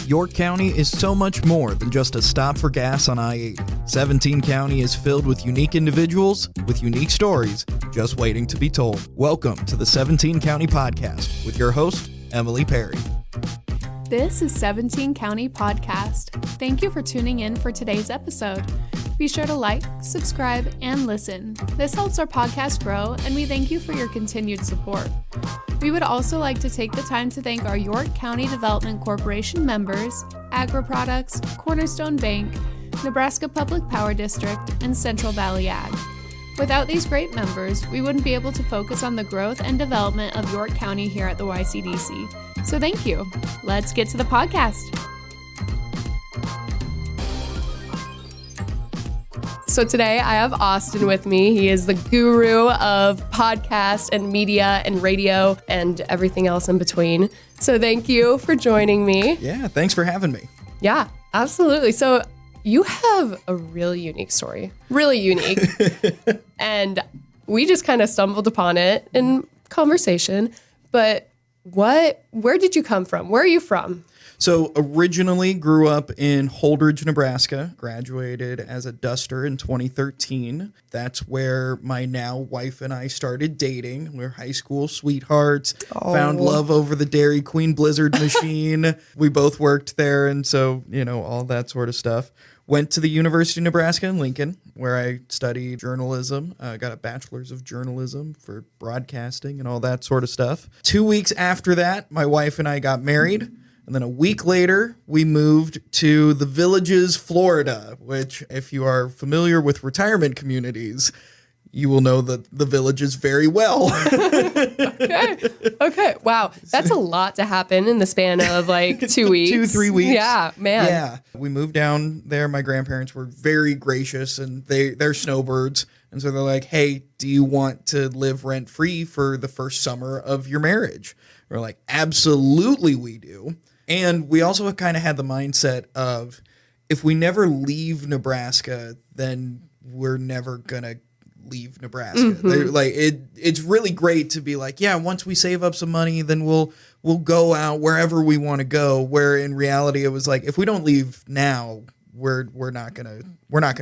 York County is so much more than just a stop for gas on I-80. 17 County is filled with unique individuals with unique stories just waiting to be told. Welcome to the 17 County Podcast with your host, Emily Perry. This is 17 County Podcast. Thank you for tuning in for today's episode. Be sure to like, subscribe, and listen. This helps our podcast grow, and we thank you for your continued support. We would also like to take the time to thank our York County Development Corporation members, Agri-Products, Cornerstone Bank, Nebraska Public Power District, and Central Valley Ag. Without these great members, we wouldn't be able to focus on the growth and development of York County here at the YCDC. So thank you. Let's get to the podcast. So today I have Austin with me. He is the guru of podcast and media and radio and everything else in between. So thank you for joining me. Yeah, thanks for having me. Yeah, absolutely. So you have a really unique story, really unique. And we just kind of stumbled upon it in conversation. But where did you come from? Where are you from? So originally grew up in Holdridge, Nebraska, graduated as a duster in 2013. That's where my now wife and I started dating. We were high school sweethearts, found love over the Dairy Queen Blizzard machine. We both worked there. And so, all that sort of stuff. Went to the University of Nebraska in Lincoln, where I studied journalism. Got a bachelor's of journalism for broadcasting and all that sort of stuff. 2 weeks after that, my wife and I got married. And then a week later, we moved to the Villages, Florida, which, if you are familiar with retirement communities, you will know the Villages very well. Okay. Wow. That's a lot to happen in the span of like 2 weeks. 2-3 weeks. Yeah, man. Yeah. We moved down there. My grandparents were very gracious, and they're snowbirds. And so they're like, hey, do you want to live rent-free for the first summer of your marriage? We're like, absolutely we do. And we also kind of had the mindset of, if we never leave Nebraska, then we're never going to leave Nebraska. Mm-hmm. Like it's really great to be like, yeah, once we save up some money, then we'll go out wherever we want to go. Where in reality, it was like, if we don't leave now, we're not gonna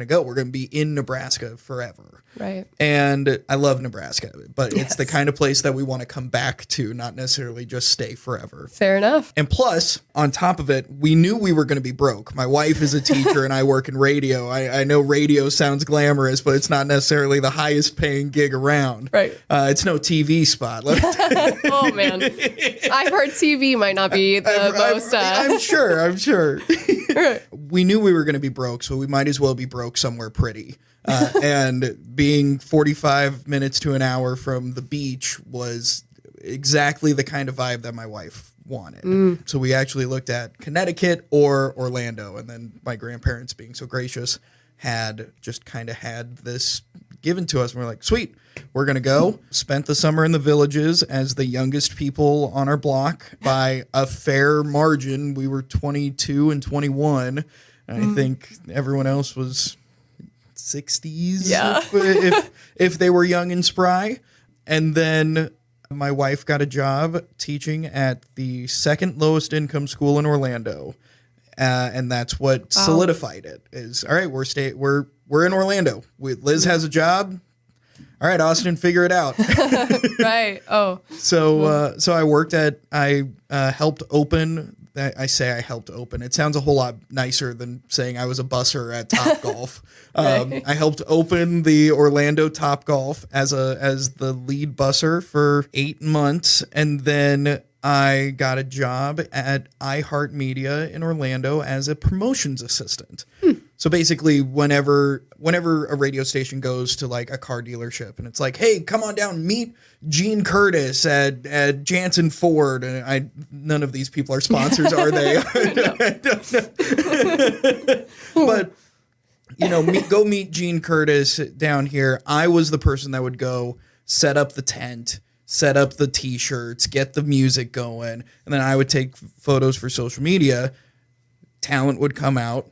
go. We're gonna be in Nebraska forever. Right. And I love Nebraska, but It's the kind of place that we want to come back to, not necessarily just stay forever. Fair enough. And plus, on top of it, we knew we were going to be broke. My wife is a teacher and I work in radio. I know radio sounds glamorous, but it's not necessarily the highest paying gig around. Right. It's no TV spot. Oh, man. I've heard TV might not be the most. I'm sure. We knew we were going to be broke, so we might as well be broke somewhere pretty. And being 45 minutes to an hour from the beach was exactly the kind of vibe that my wife wanted. So we actually looked at Connecticut or Orlando. And then my grandparents, being so gracious, had this given to us. And we're like, sweet, we're going to go. Spent the summer in the Villages as the youngest people on our block by a fair margin. We were 22 and 21. And I think everyone else was 60s, if they were young and spry. And then my wife got a job teaching at the second lowest income school in Orlando, and that's what solidified it. Is all right. We're in Orlando. Liz has a job. All right, Austin, figure it out. Right. Oh. So I helped open. I say I helped open. It sounds a whole lot nicer than saying I was a busser at Topgolf. I helped open the Orlando Topgolf as the lead busser for 8 months, and then I got a job at iHeartMedia in Orlando as a promotions assistant. So basically, whenever a radio station goes to like a car dealership and it's like, hey, come on down, meet Gene Curtis at Jansen Ford, and none of these people are sponsors, are they? I don't know. But go meet Gene Curtis down here. I was the person that would go set up the tent, set up the T-shirts, get the music going, and then I would take photos for social media. Talent would come out.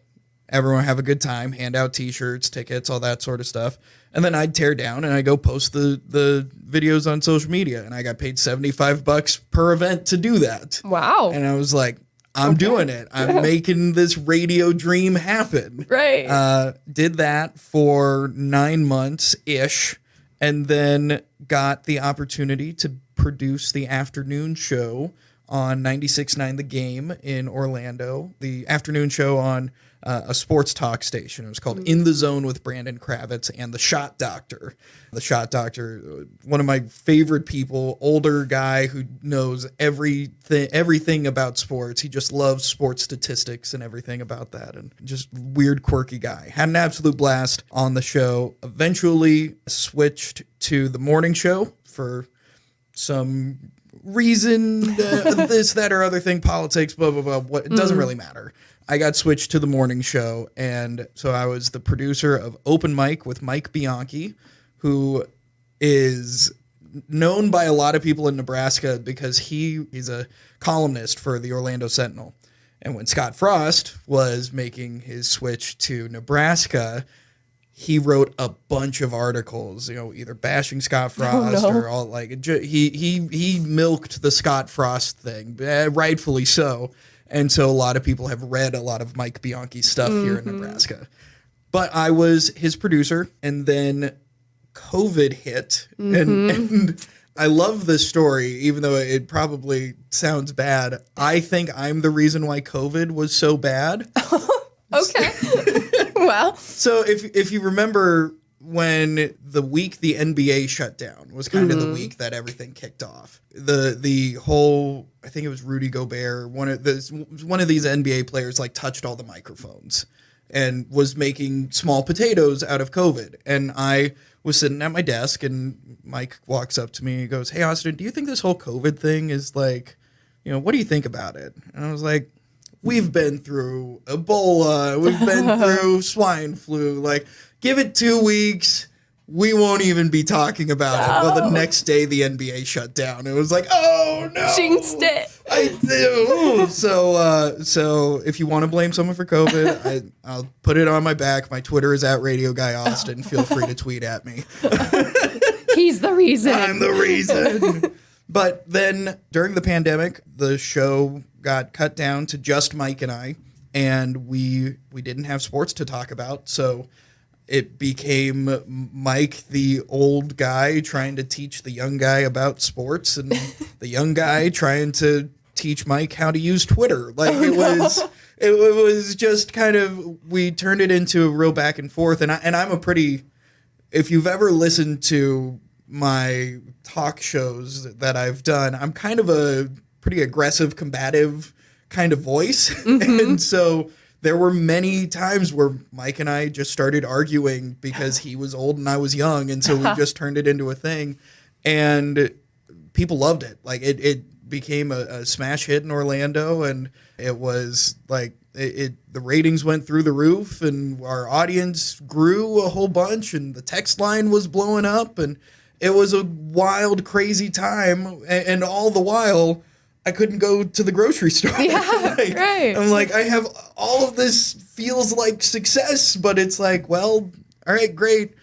Everyone would have a good time, hand out T-shirts, tickets, all that sort of stuff. And then I'd tear down and I'd go post the videos on social media. And I got paid $75 per event to do that. Wow. And I was like, I'm doing it. I'm making this radio dream happen. Right. Did that for 9 months-ish, and then got the opportunity to produce the afternoon show on 96.9 The Game in Orlando, the afternoon show on a sports talk station. It was called In the Zone with Brandon Kravitz and the Shot Doctor. The Shot Doctor, one of my favorite people, older guy who knows everything about sports. He just loves sports statistics and everything about that, and just weird, quirky guy. Had an absolute blast on the show. Eventually switched to the morning show for some reason, this, that, or other thing, politics, blah, blah, blah. What, it doesn't really matter. I got switched to the morning show, and so I was the producer of Open Mic with Mike Bianchi, who is known by a lot of people in Nebraska because he's a columnist for the Orlando Sentinel. And when Scott Frost was making his switch to Nebraska, he wrote a bunch of articles, either bashing Scott Frost or all he milked the Scott Frost thing, rightfully so. And so a lot of people have read a lot of Mike Bianchi's stuff here in Nebraska. But I was his producer, and then COVID hit. And I love this story, even though it probably sounds bad. I think I'm the reason why COVID was so bad. Okay. Well. So if you remember when the week the NBA shut down was kind of the week that everything kicked off. The whole, I think it was Rudy Gobert, one of these NBA players touched all the microphones and was making small potatoes out of COVID. And I was sitting at my desk, and Mike walks up to me and goes, "Hey, Austin, do you think this whole COVID thing is what do you think about it?" And I was like, "We've been through Ebola. We've been through swine flu. Give it 2 weeks. We won't even be talking about it." Well, the next day the NBA shut down. It was like, oh no. Jinxed it. I do. So if you want to blame someone for COVID, I'll put it on my back. My Twitter is @RadioGuyAustin. Feel free to tweet at me. He's the reason. I'm the reason. But then during the pandemic, the show got cut down to just Mike and I, and we didn't have sports to talk about. So it became Mike, the old guy, trying to teach the young guy about sports, and the young guy trying to teach Mike how to use Twitter. It was just kind of, we turned it into a real back and forth. And I'm a pretty, if you've ever listened to my talk shows that I've done, I'm kind of a pretty aggressive, combative kind of voice. And so there were many times where Mike and I just started arguing because he was old and I was young. And so we just turned it into a thing. And people loved it. It became a smash hit in Orlando. And it was the ratings went through the roof, and our audience grew a whole bunch, and the text line was blowing up. And it was a wild, crazy time. And all the while, I couldn't go to the grocery store. Yeah, right. I'm I have all of this feels like success, but it's well, all right, great.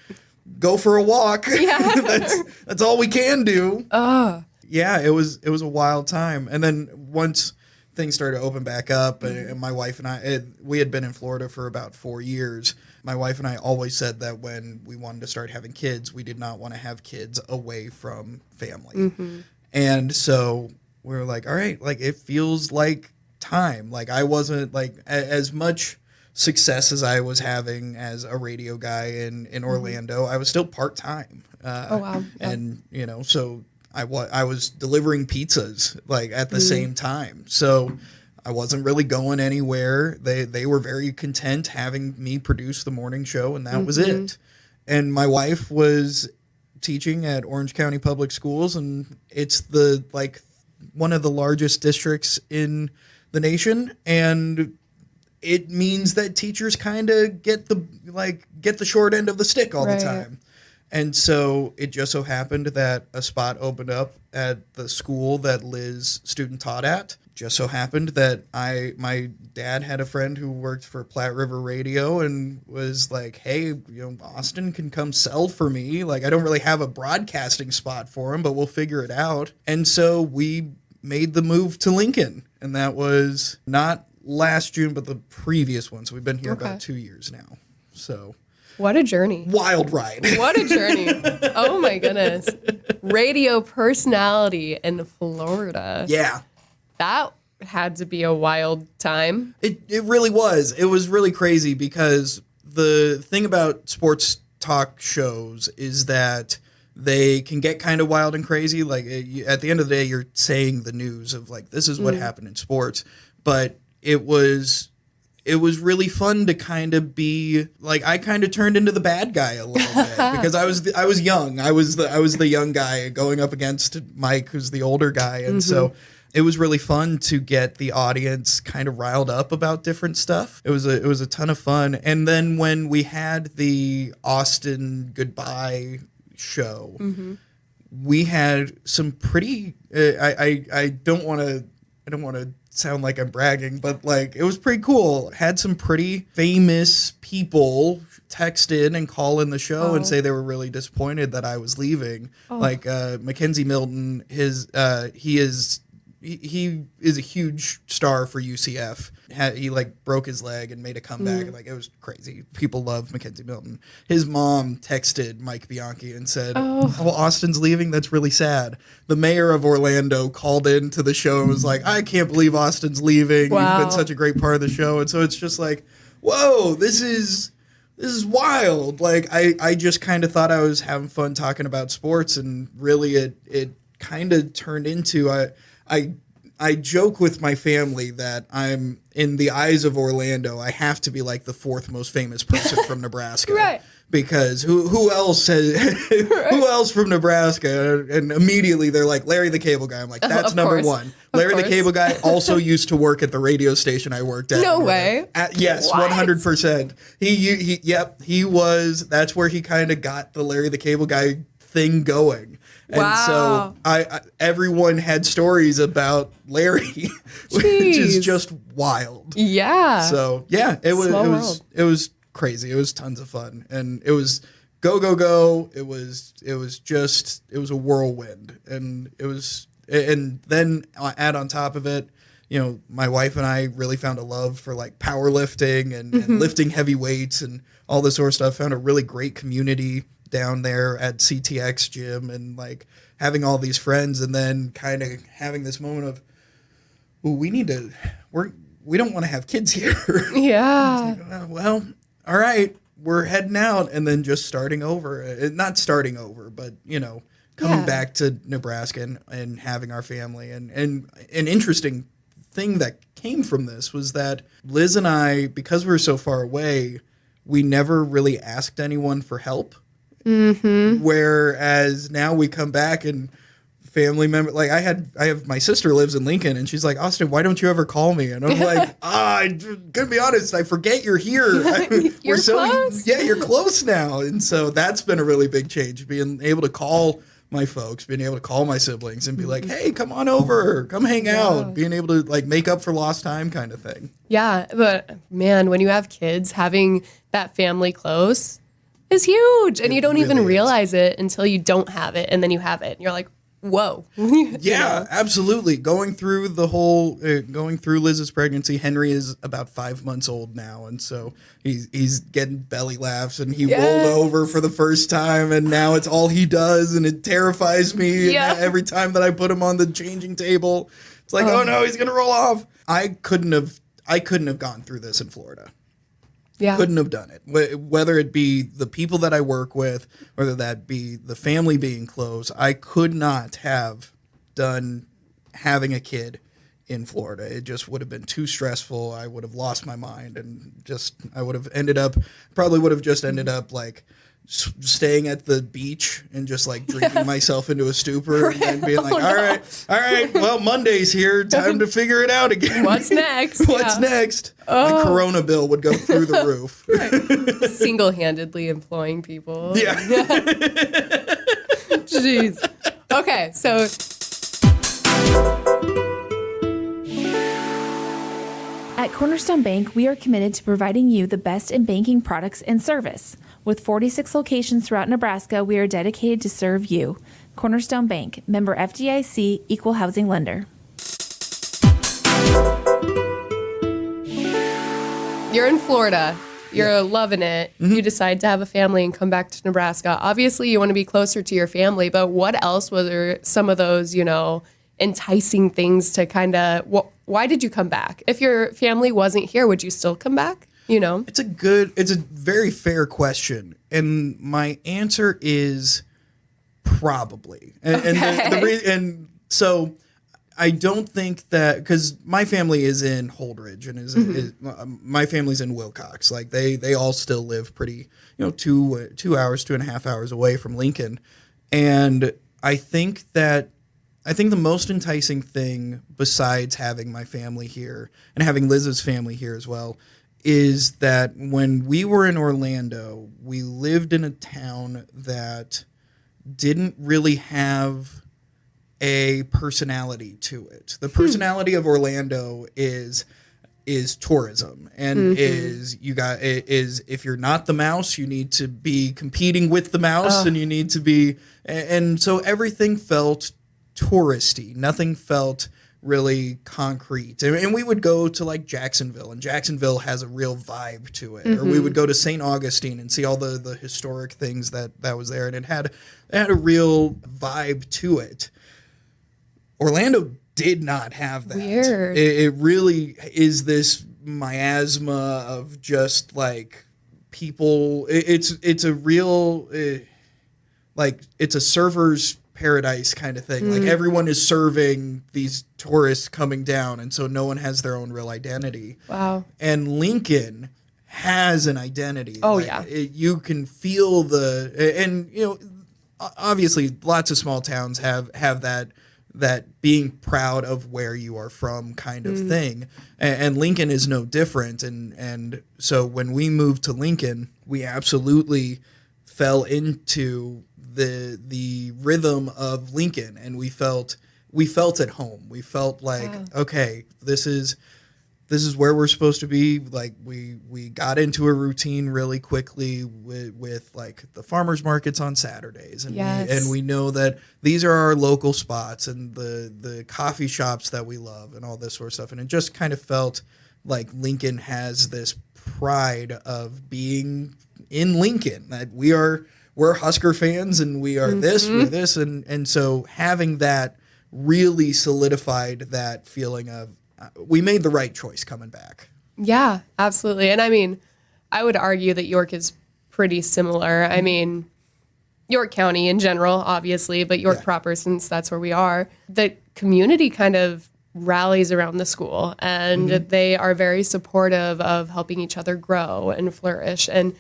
Go for a walk. Yeah. that's all we can do. Yeah, it was a wild time. And then once things started to open back up, and my wife and I, we had been in Florida for about 4 years. My wife and I always said that when we wanted to start having kids, we did not want to have kids away from family. And so we were all right, it feels like time. I wasn't as much success as I was having as a radio guy in Orlando. I was still part-time. Oh, wow. Yeah. And, so I was delivering pizzas at the same time. So I wasn't really going anywhere. They were very content having me produce the morning show, and that was it. And my wife was teaching at Orange County Public Schools, and it's one of the largest districts in the nation, and it means that teachers kind of get the short end of the stick all the time. And so it just so happened that a spot opened up at the school that Liz student taught at. Just so happened that my dad had a friend who worked for Platte River Radio and was like, "Hey, Austin can come sell for me. I don't really have a broadcasting spot for him, but we'll figure it out." And so we made the move to Lincoln. And that was not last June, but the previous one. So we've been here about 2 years now. So what a journey. Wild ride. What a journey. Oh my goodness. Radio personality in Florida. Yeah. That had to be a wild time. It really was. It was really crazy because the thing about sports talk shows is that they can get kind of wild and crazy. Like at the end of the day, you're saying the news of like, this is what happened in sports. But it was really fun to kind of be like, I kind of turned into the bad guy a little bit because I was young. I was the young guy going up against Mike, who's the older guy. And so it was really fun to get the audience kind of riled up about different stuff. It was a ton of fun. And then when we had the Austin goodbye show, we had some pretty I don't want to sound like I'm bragging, but like it was pretty cool. Had some pretty famous people text in and call in the show and say they were really disappointed that I was leaving. Like Mackenzie Milton, he is a huge star for UCF. He like broke his leg and made a comeback. And, like it was crazy. People love Mackenzie Milton. His mom texted Mike Bianchi and said, "Oh, Austin's leaving. That's really sad." The mayor of Orlando called into the show and was like, "I can't believe Austin's leaving. Wow. You've been such a great part of the show." And so it's just like, whoa, this is wild. Like I just kind of thought I was having fun talking about sports, and really it kind of turned into I joke with my family that I'm, in the eyes of Orlando, I have to be like the fourth most famous person from Nebraska. Right. Because who else who else from Nebraska? And immediately they're like, Larry the Cable Guy. I'm like, that's number course. one. Larry the course. Cable Guy also used to work at the radio station I worked at. No way. Yes, What? 100%. He was, that's where he kind of got the Larry the Cable Guy thing going. And Wow. so everyone had stories about Larry, which is just wild. Yeah. So yeah, it was crazy. It was tons of fun, and it was go. It was a whirlwind, and then add on top of it, you know, my wife and I really found a love for like powerlifting and lifting heavy weights and all this sort of stuff. Found a really great community down there at CTX gym, and like having all these friends, and then kind of having this moment of, ooh, we don't want to have kids here. Yeah. Well, all right, we're heading out, and then just starting over. Not starting over, but you know, coming back to Nebraska and having our family. And an interesting thing that came from this was that Liz and I, because we were so far away, we never really asked anyone for help. Whereas now we come back and family member, like I have my sister lives in Lincoln, and she's like, Austin, why don't you ever call me? And I'm like, gonna be honest, I forget you're here. You're close. Yeah, you're close now. And so that's been a really big change, being able to call my folks, being able to call my siblings and be like, hey, come on over, come hang out, being able to like make up for lost time kind of thing. Yeah. But man, when you have kids, having that family close is huge. And you don't even realize it until you don't have it. And then you have it. And you're like, whoa. Yeah, absolutely. Going through Liz's pregnancy, Henry is about 5 months old now. And so he's getting belly laughs, and he rolled over for the first time, and now it's all he does. And it terrifies me every time that I put him on the changing table. It's like, oh no, he's going to roll off. I couldn't have gone through this in Florida. Yeah. Couldn't have done it. Whether it be the people that I work with, whether that be the family being close, I could not have done having a kid in Florida. It just would have been too stressful. I would have lost my mind, and I would have ended up like staying at the beach and just like drinking myself into a stupor and then being like, all right, well, Monday's here. Time to figure it out again. What's next? What's next? The Corona bill would go through the roof. Single-handedly employing people. Yeah. Jeez. Okay, so at Cornerstone Bank, we are committed to providing you the best in banking products and service. With 46 locations throughout Nebraska, we are dedicated to serve you. Cornerstone Bank, member FDIC, equal housing lender. you're in Florida. You're loving it. Mm-hmm. You decide to have a family and come back to Nebraska. Obviously, you want to be closer to your family, but what else were some of those, enticing things to kind of, why did you come back? If your family wasn't here, would you still come back? It's a very fair question. And my answer is probably. And so I don't think that, because my family is in Holdridge and my family's in Wilcox. Like they all still live pretty, 2 hours, 2.5 hours away from Lincoln. And I think the most enticing thing besides having my family here and having Liz's family here as well is that when we were in Orlando, we lived in a town that didn't really have a personality to it. The personality of Orlando is tourism, and is if you're not the mouse, you need to be competing with the mouse, and you need to be, and so everything felt touristy. Nothing felt really concrete. And we would go to like Jacksonville, and Jacksonville has a real vibe to it. Or we would go to St. Augustine and see all the historic things that was there, and it had a real vibe to it. Orlando did not have that. Weird. It really is this miasma of just like people. It's a real it's a server's paradise kind of thing. Like everyone is serving these tourists coming down, and so no one has their own real identity. Wow. And Lincoln has an identity. Oh, yeah. You can feel obviously lots of small towns have that being proud of where you are from kind of thing. And Lincoln is no different. And so when we moved to Lincoln, we absolutely fell into the rhythm of Lincoln, and we felt at home. We felt like, okay, this is where we're supposed to be. Like we got into a routine really quickly with like the farmers markets on Saturdays, and we know that these are our local spots and the coffee shops that we love and all this sort of stuff. And it just kind of felt like Lincoln has this pride of being in Lincoln, that we're Husker fans, and we are we're this, and so having that really solidified that feeling of we made the right choice coming back. Yeah, absolutely. And I mean, I would argue that York is pretty similar. I mean, York County in general, obviously, but York proper, since that's where we are, the community kind of rallies around the school, and they are very supportive of helping each other grow and flourish. And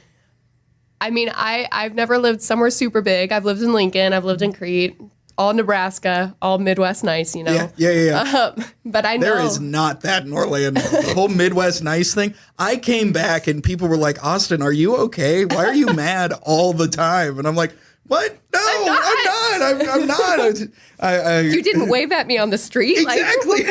I mean, I've never lived somewhere super big. I've lived in Lincoln. I've lived in Crete, all Nebraska, all Midwest nice, Yeah. But I know. There is not that in Orlando. The whole Midwest nice thing. I came back and people were like, Austin, are you okay? Why are you mad all the time? And I'm like, what? No, I'm not. You didn't wave at me on the street? Exactly.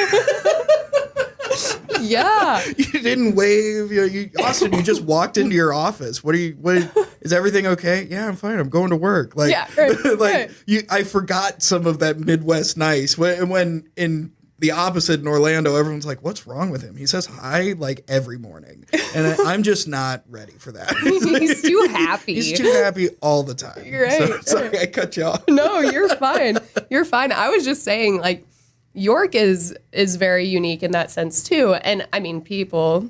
Yeah. You didn't wave. Austin, you just walked into your office. What is everything okay? Yeah, I'm fine. I'm going to work. Like, right. I forgot some of that Midwest nice. When in the opposite in Orlando, everyone's like, what's wrong with him? He says hi like every morning. And I'm just not ready for that. He's too happy. He's too happy all the time. You're right. So, sorry, I cut you off. No, you're fine. You're fine. I was just saying, like, York is very unique in that sense too. And I mean, people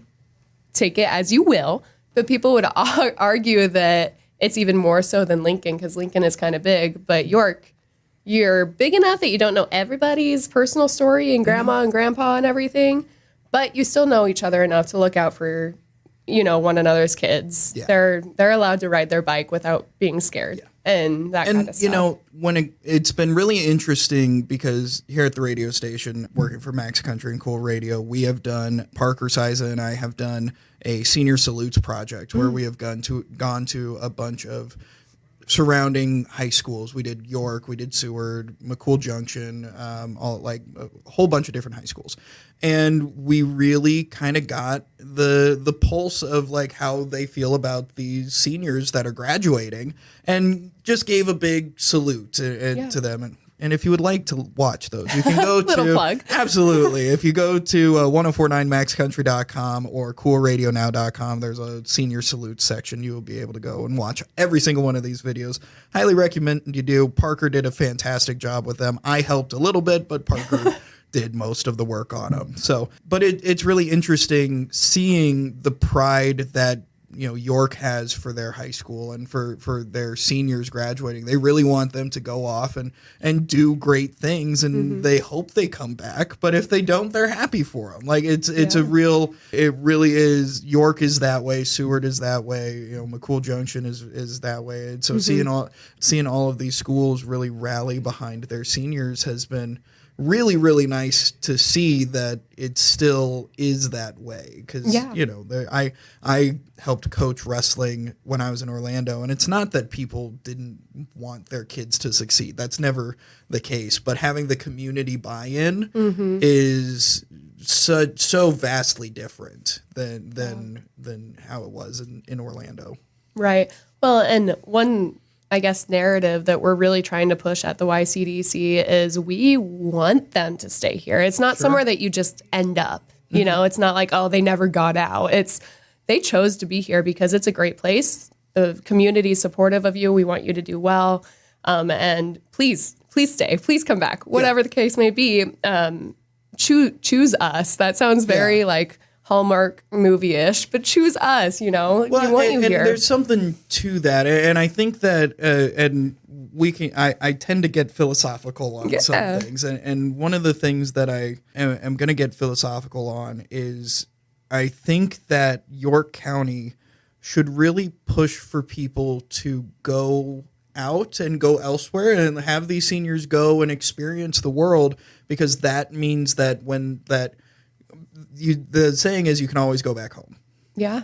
take it as you will, but people would argue that it's even more so than Lincoln, because Lincoln is kind of big, but York, you're big enough that you don't know everybody's personal story and grandma and grandpa and everything, but you still know each other enough to look out for, one another's kids. Yeah. They're allowed to ride their bike without being scared. Yeah. And that kind of stuff. When it's been really interesting, because here at the radio station, working for Max Country and KOOL Radio, we have done, Parker Siza and I have done a senior salutes project where we have gone to a bunch of surrounding high schools. We did York, we did Seward, McCool Junction, all like a whole bunch of different high schools. And we really kind of got the pulse of like how they feel about these seniors that are graduating, and just gave a big salute to them. And if you would like to watch those, you can go Little to plug. Absolutely. If you go to 1049maxcountry.com or coolradionow.com, there's a senior salute section. You will be able to go and watch every single one of these videos. Highly recommend you do. Parker did a fantastic job with them. I helped a little bit, but Parker did most of the work on them. So, but it's really interesting seeing the pride that York has for their high school and for their seniors graduating. They really want them to go off and do great things, and they hope they come back. But if they don't, they're happy for them. Like it really is. York is that way. Seward is that way. McCool Junction is that way. And so seeing all of these schools really rally behind their seniors has been really, really nice to see that it still is that way. Because, I helped coach wrestling when I was in Orlando, and it's not that people didn't want their kids to succeed. That's never the case. But having the community buy-in is so vastly different than how it was in Orlando. Right. Well, and one, I guess, narrative that we're really trying to push at the YCDC is we want them to stay here. It's not somewhere that you just end up. It's not like, oh, they never got out. They chose to be here because it's a great place. The community is supportive of you. We want you to do well. And please stay. Please come back. Whatever the case may be, choose us. That sounds very like Hallmark movie-ish, but choose us, we want you here. And there's something to that. And I think that, and we can, I tend to get philosophical on some things. And one of the things that I am going to get philosophical on is I think that York County should really push for people to go out and go elsewhere and have these seniors go and experience the world, because that means that the saying is you can always go back home. Yeah.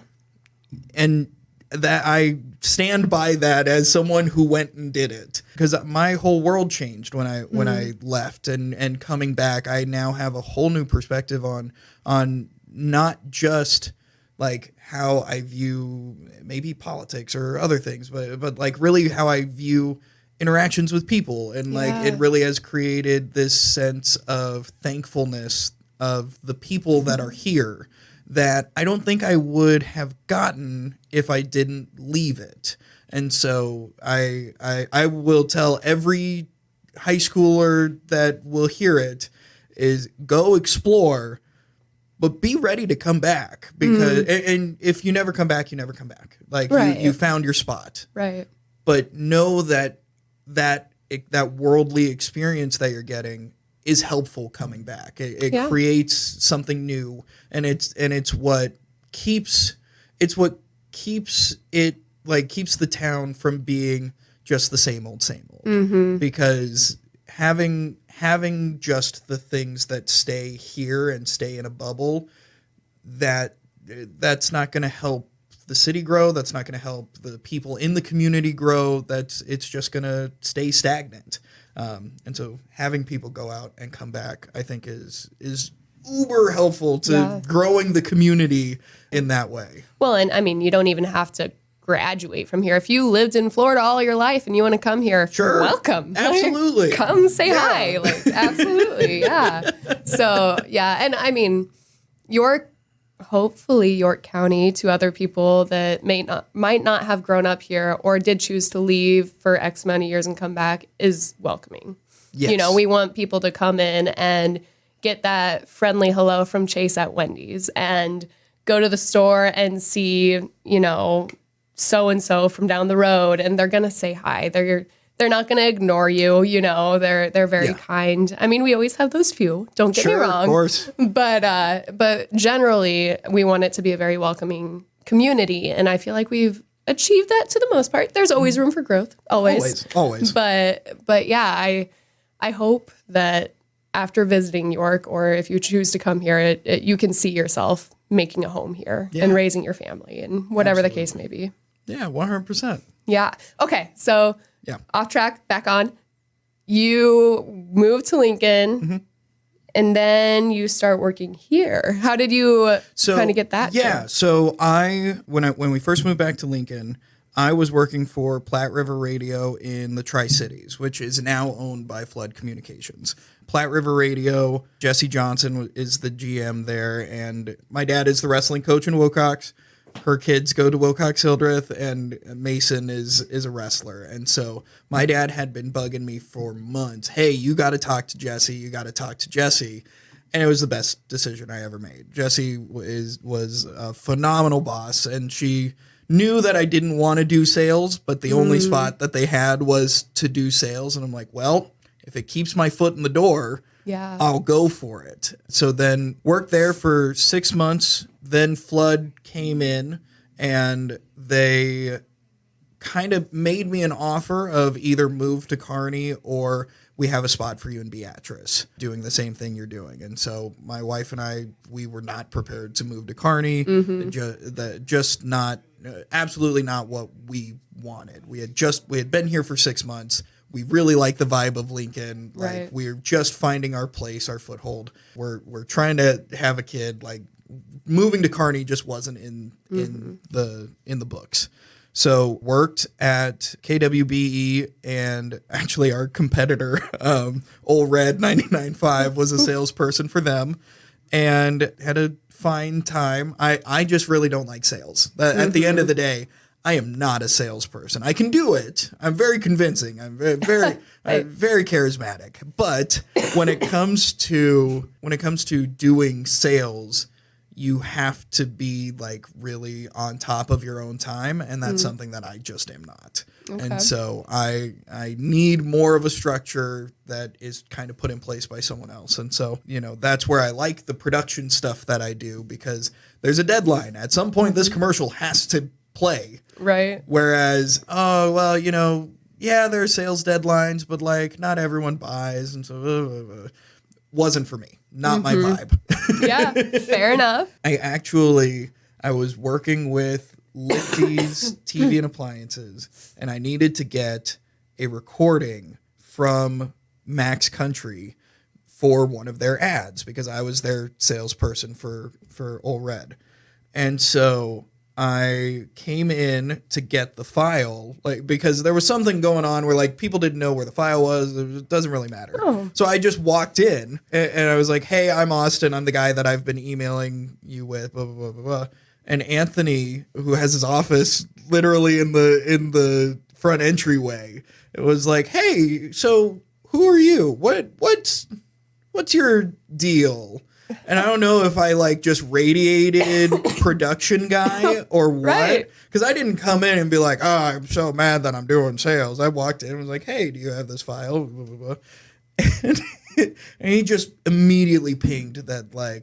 And that I stand by that as someone who went and did it, because my whole world changed when I left, and coming back, I now have a whole new perspective on not just like how I view maybe politics or other things, but like really how I view interactions with people. And like it really has created this sense of thankfulness of the people that are here that I don't think I would have gotten if I didn't leave it. And so I will tell every high schooler that will hear it is go explore, but be ready to come back, because and if you never come back, you never come back. Like you found your spot. Right. But know that worldly experience that you're getting is helpful coming back. It creates something new, and it's what keeps it like keeps the town from being just the same old. Because having just the things that stay here and stay in a bubble, that's not going to help the city grow. That's not going to help the people in the community grow. It's just going to stay stagnant. And so having people go out and come back, I think is uber helpful to growing the community in that way. Well, and I mean, you don't even have to graduate from here. If you lived in Florida all your life and you want to come here, welcome. Absolutely. Come say hi. Absolutely. Yeah. So, and I mean, hopefully York County, to other people that might not have grown up here or did choose to leave for X amount of years and come back, is welcoming. Yes. We want people to come in and get that friendly hello from Chase at Wendy's, and go to the store and see, so-and-so from down the road, and they're going to say hi. They're not going to ignore you. They're very kind. I mean, we always have those few, don't get me wrong. Of course. But generally we want it to be a very welcoming community. And I feel like we've achieved that to the most part. There's always room for growth. Always. But yeah, I hope that after visiting York, or if you choose to come here, you can see yourself making a home here and raising your family, and whatever the case may be. Yeah, 100%. Yeah. Okay. So off track, back on. You moved to Lincoln, and then you start working here. How did you kind of get that? Yeah. So when we first moved back to Lincoln, I was working for Platte River Radio in the Tri-Cities, which is now owned by Flood Communications. Platte River Radio, Jesse Johnson is the GM there, and my dad is the wrestling coach in Wilcox. Her kids go to Wilcox Hildreth, and Mason is a wrestler. And so my dad had been bugging me for months. Hey, you got to talk to Jesse. You got to talk to Jesse. And it was the best decision I ever made. Jesse was a phenomenal boss, and she knew that I didn't want to do sales, but the only spot that they had was to do sales. And I'm like, well, if it keeps my foot in the door, I'll go for it. So then worked there for 6 months. Then Flood came in and they kind of made me an offer of either move to Kearney or we have a spot for you in Beatrice doing the same thing you're doing. And so my wife and I, we were not prepared to move to Kearney. Just not, absolutely not what we wanted. We had been here for 6 months. We really like the vibe of Lincoln. Like we're just finding our place, our foothold. We're trying to have a kid. Like moving to Kearney just wasn't in the books. So worked at KWBE, and actually our competitor, Old Red 99.5, was a salesperson for them, and had a fine time. I just really don't like sales. At the end of the day, I am not a salesperson. I can do it. I'm very convincing. I'm very very charismatic. But when it comes to doing sales, you have to be like really on top of your own time, and that's something that I just am not. Okay. And so I need more of a structure that is kind of put in place by someone else. And so, that's where I like the production stuff that I do, because there's a deadline. At some point, this commercial has to play. Right. Whereas, there are sales deadlines, but like not everyone buys, and so wasn't for me. Not my vibe. Yeah, fair enough. I was working with Lifty's TV and appliances, and I needed to get a recording from Max Country for one of their ads because I was their salesperson for Old Red. And so I came in to get the file, because there was something going on where people didn't know where the file was. It doesn't really matter. Oh. So I just walked in and I was like, "Hey, I'm Austin. I'm the guy that I've been emailing you with." Blah blah blah blah blah. And Anthony, who has his office literally in the front entryway, it was like, "Hey, so who are you? What's your deal?" And I don't know if I just radiated production guy or what, because I didn't come in and be like, "Oh, I'm so mad that I'm doing sales." I walked in and was like, "Hey, do you have this file?" Blah, blah, blah. And he just immediately pinged that I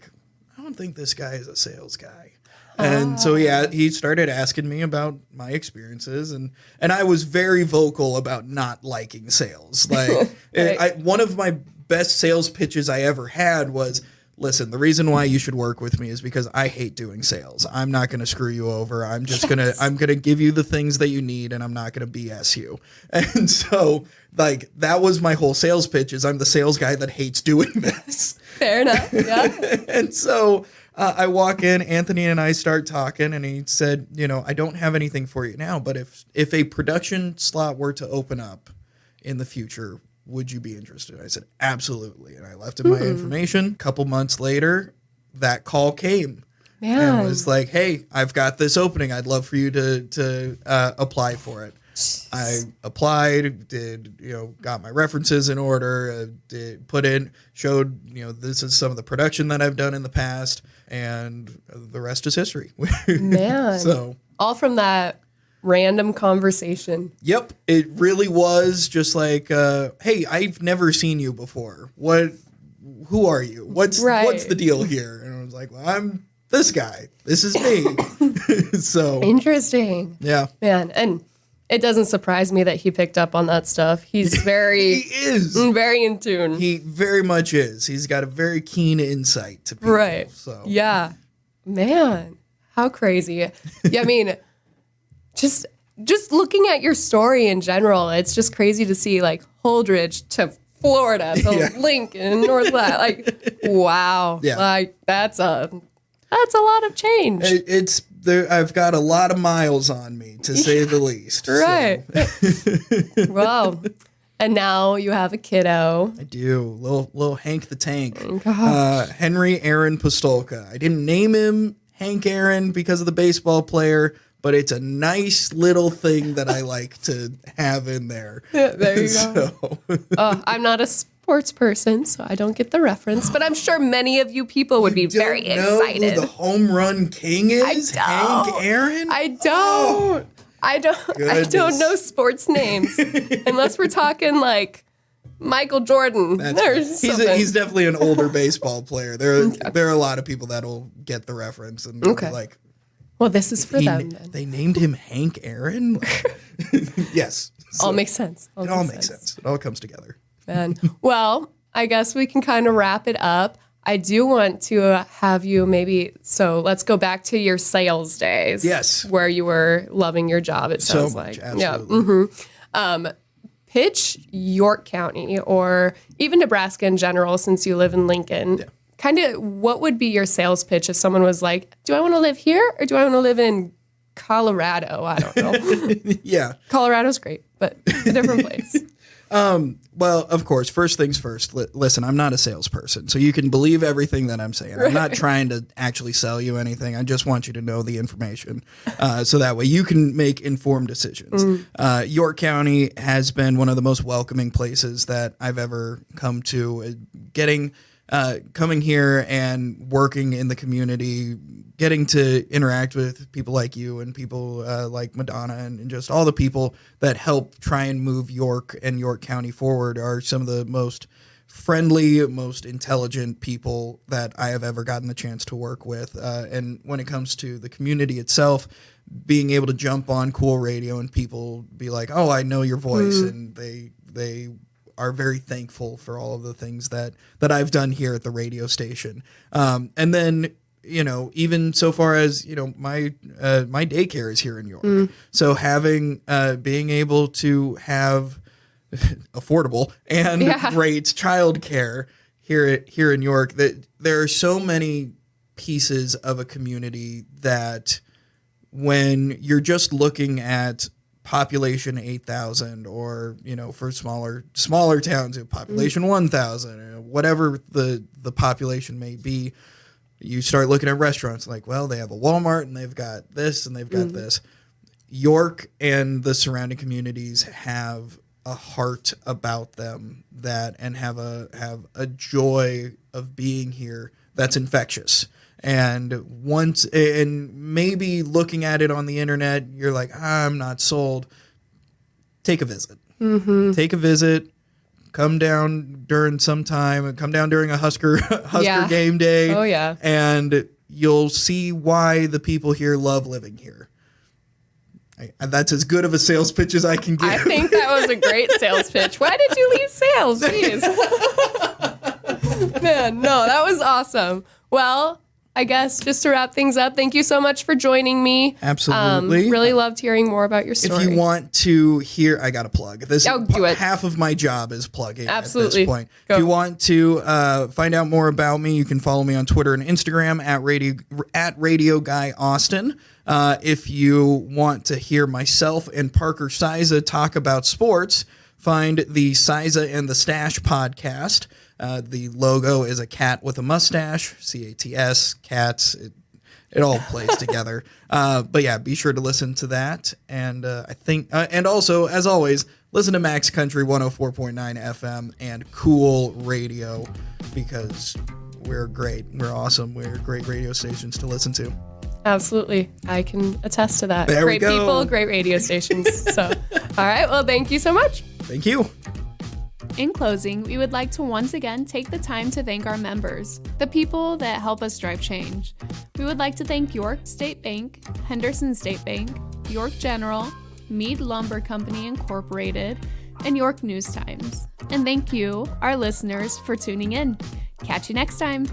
don't think this guy is a sales guy. And so he started asking me about my experiences, and I was very vocal about not liking sales. One of my best sales pitches I ever had was, "Listen, the reason why you should work with me is because I hate doing sales. I'm not going to screw you over. I'm just going to, I'm going to give you the things that you need, and I'm not going to BS you." And so that was my whole sales pitch, is I'm the sales guy that hates doing this. Fair enough. Yeah. And so I walk in, Anthony and I start talking, and he said, "I don't have anything for you now, but if a production slot were to open up in the future, would you be interested?" I said, "Absolutely." And I left him my information. A couple months later, that call came. Man. And it was like, "Hey, I've got this opening. I'd love for you to apply for it." I applied, got my references in order, showed, this is some of the production that I've done in the past, and the rest is history. Man. So all from that random conversation. Yep. It really was just like, "Hey, I've never seen you before. Who are you? What's the deal here?" And I was like, "Well, I'm this guy. This is me." So interesting. Yeah. Man. And it doesn't surprise me that he picked up on that stuff. He's very, he is very in tune. He very much is. He's got a very keen insight to people. Right. So yeah, man, how crazy. Yeah. I mean, just looking at your story in general, it's just crazy to see Holdridge to Florida to Lincoln, Northwest. Wow. Yeah. That's a lot of change. It's I've got a lot of miles on me, to say the least. Right. So. Well, and now you have a kiddo. I do. Little Hank the Tank. Oh, Henry Aaron Pistulka. I didn't name him Hank Aaron because of the baseball player, but it's a nice little thing that I like to have in there. Yeah, there you go. I'm not a sports person, so I don't get the reference, but I'm sure many of you people would be very excited. Know who the home run king is? Hank Aaron? I don't. I don't know sports names unless we're talking like Michael Jordan. He's definitely an older baseball player. There are a lot of people that'll get the reference and be like, well, this is for them. Then. They named him Hank Aaron. Yes, all makes sense. It all makes sense. It all comes together. And well, I guess we can kind of wrap it up. I do want to have you so let's go back to your sales days. Yes. Where you were loving your job, it sounds like. Absolutely. Yeah. Pitch York County or even Nebraska in general, since you live in Lincoln. Yeah. Kind of what would be your sales pitch if someone was like, do I want to live here or do I want to live in Colorado? I don't know. Yeah. Colorado's great, but a different place. Well, of course, first things first. Listen, I'm not a salesperson, so you can believe everything that I'm saying. I'm not trying to actually sell you anything. I just want you to know the information, so that way you can make informed decisions. York County has been one of the most welcoming places that I've ever come to. Coming here and working in the community, getting to interact with people like you and people like Madonna and just all the people that help try and move York and York County forward are some of the most friendly, most intelligent people that I have ever gotten the chance to work with. And when it comes to the community itself, being able to jump on KOOL Radio and people be like, oh, I know your voice. And they are very thankful for all of the things that I've done here at the radio station. And then, even so far as, my daycare is here in York. So being able to have affordable and great childcare here in York, that there are so many pieces of a community that when you're just looking at population 8,000 or, for smaller towns, population 1,000, whatever the population may be, you start looking at restaurants like, well, they have a Walmart and they've got this and they've got this. York and the surrounding communities have a heart about them and have a joy of being here that's infectious. And maybe looking at it on the internet, you're like, I'm not sold. Take a visit. Take a visit. Come down during a Husker game day. Oh, yeah. And you'll see why the people here love living here. That's as good of a sales pitch as I can give. I think that was a great sales pitch. Why did you leave sales? Jeez. Man, no, that was awesome. Well, I guess just to wrap things up, thank you so much for joining me. Absolutely. Really loved hearing more about your story. If you want to hear, I got to plug. Do it. Half of my job is plugging Absolutely. At this point. Go. If you want to find out more about me, you can follow me on Twitter and Instagram at Radio Guy Austin. If you want to hear myself and Parker Siza talk about sports, find the Siza and the Stash podcast. The logo is a cat with a mustache, CATS, cats. It all plays together. But yeah, be sure to listen to that. And I think, and also, as always, listen to Max Country 104.9 FM and KOOL Radio, because we're great. We're awesome. We're great radio stations to listen to. Absolutely. I can attest to that. There great we go. People, great radio stations. So, all right. Well, thank you so much. Thank you. In closing, we would like to once again take the time to thank our members, the people that help us drive change. We would like to thank York State Bank, Henderson State Bank, York General, Meade Lumber Company Incorporated, and York News Times. And thank you, our listeners, for tuning in. Catch you next time.